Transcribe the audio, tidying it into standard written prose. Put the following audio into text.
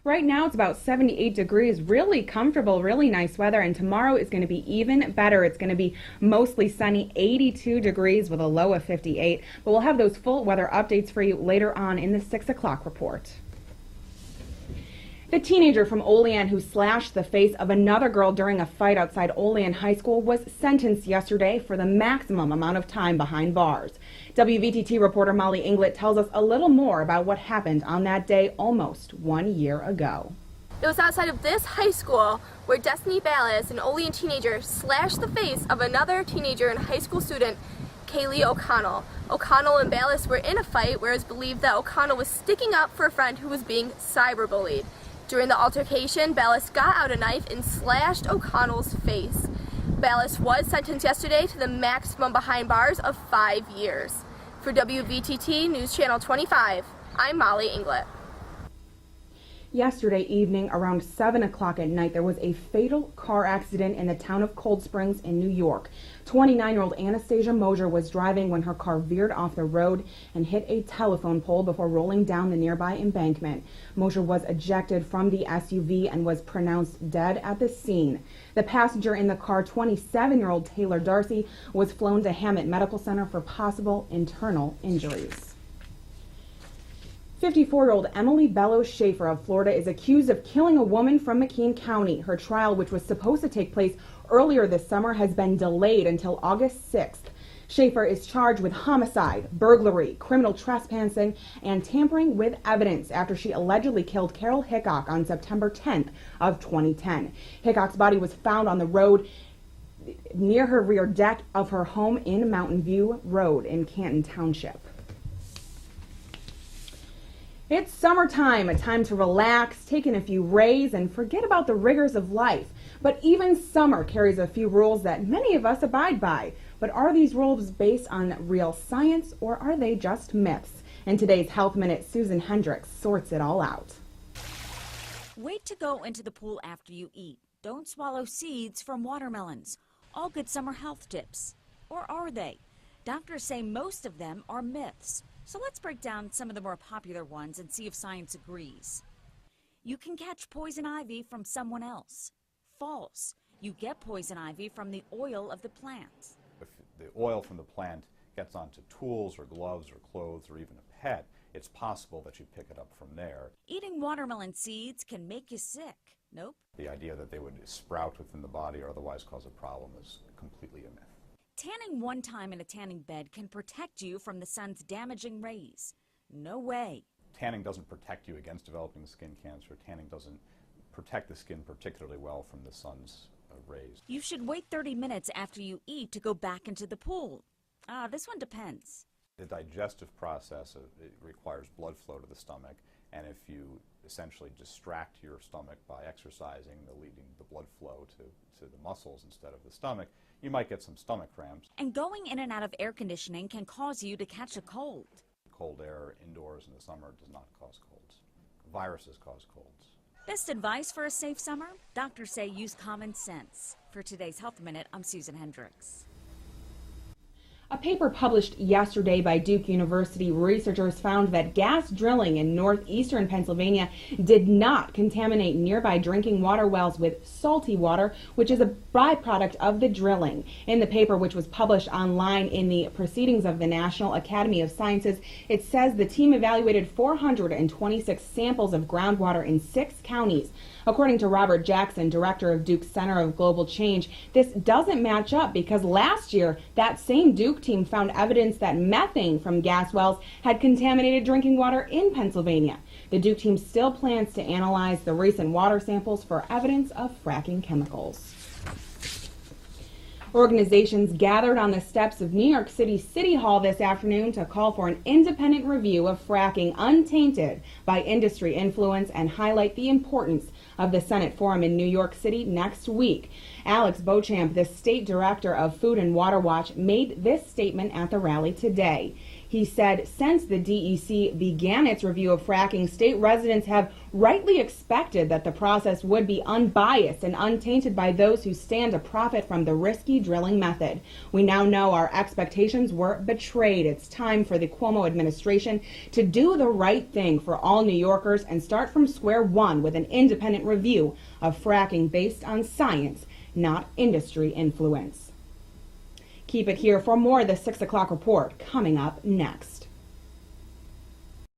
Right now it's about 78 degrees, really comfortable, really nice weather, and tomorrow is going to be even better. It's going to be mostly sunny, 82 degrees with a low of 58, but we'll have those full weather updates for you later on in the 6 o'clock report. The teenager from Olean who slashed the face of another girl during a fight outside Olean High School was sentenced yesterday for the maximum amount of time behind bars. WVTT reporter Molly Inglet tells us a little more about what happened on that day almost 1 year ago. It was outside of this high school where Destiny Ballas, an Olean teenager, slashed the face of another teenager and high school student, Kaylee O'Connell. O'Connell and Ballas were in a fight where it's believed that O'Connell was sticking up for a friend who was being cyberbullied. During the altercation, Ballas got out a knife and slashed O'Connell's face. Ballas was sentenced yesterday to the maximum behind bars of 5 years. For WVTT News Channel 25, I'm Molly Inglet. Yesterday evening around 7 o'clock at night, there was a fatal car accident in the town of Cold Springs in New York. 29-year-old Anastasia Mosier was driving when her car veered off the road and hit a telephone pole before rolling down the nearby embankment. Mosier was ejected from the SUV and was pronounced dead at the scene. The passenger in the car, 27-year-old Taylor Darcy, was flown to Hammett Medical Center for possible internal injuries. 54-year-old Emily Bellows Schaefer of Florida is accused of killing a woman from McKean County. Her trial, which was supposed to take place earlier this summer, has been delayed until August 6th. Schaefer is charged with homicide, burglary, criminal trespassing, and tampering with evidence after she allegedly killed Carol Hickok on September 10th of 2010. Hickok's body was found on the road near her rear deck of her home in Mountain View Road in Canton Township. It's summertime, a time to relax, take in a few rays, and forget about the rigors of life. But even summer carries a few rules that many of us abide by. But are these rules based on real science, or are they just myths? In today's Health Minute, Susan Hendricks sorts it all out. Wait to go into the pool after you eat. Don't swallow seeds from watermelons. All good summer health tips. Or are they? Doctors say most of them are myths. So let's break down some of the more popular ones and see if science agrees. You can catch poison ivy from someone else. False. You get poison ivy from the oil of the plant. If the oil from the plant gets onto tools or gloves or clothes or even a pet, it's possible that you pick it up from there. Eating watermelon seeds can make you sick. Nope. The idea that they would sprout within the body or otherwise cause a problem is completely a myth. Tanning one time in a tanning bed can protect you from the sun's damaging rays. No way. Tanning doesn't protect you against developing skin cancer. Tanning doesn't protect the skin particularly well from the sun's rays. You should wait 30 minutes after you eat to go back into the pool. This one depends. The digestive process, it requires blood flow to the stomach, and if you essentially distract your stomach by exercising, leading the blood flow to the muscles instead of the stomach, you might get some stomach cramps. And going in and out of air conditioning can cause you to catch a cold. Cold air indoors in the summer does not cause colds. Viruses cause colds. Best advice for a safe summer? Doctors say use common sense. For today's Health Minute, I'm Susan Hendricks. A paper published yesterday by Duke University researchers found that gas drilling in northeastern Pennsylvania did not contaminate nearby drinking water wells with salty water, which is a byproduct of the drilling. In the paper, which was published online in the Proceedings of the National Academy of Sciences, it says the team evaluated 426 samples of groundwater in 6 counties. According to Robert Jackson, director of Duke's Center of Global Change, this doesn't match up because last year that same Duke team found evidence that methane from gas wells had contaminated drinking water in Pennsylvania. The Duke team still plans to analyze the recent water samples for evidence of fracking chemicals. Organizations gathered on the steps of New York City Hall this afternoon to call for an independent review of fracking untainted by industry influence and highlight the importance of the Senate forum in New York City next week. Alex Beauchamp, the state director of Food and Water Watch, made this statement at the rally today. He said since the DEC began its review of fracking, state residents have rightly expected that the process would be unbiased and untainted by those who stand to profit from the risky drilling method. We now know our expectations were betrayed. It's time for the Cuomo administration to do the right thing for all New Yorkers and start from square one with an independent review of fracking based on science, not industry influence. Keep it here for more of the 6 o'clock report coming up next.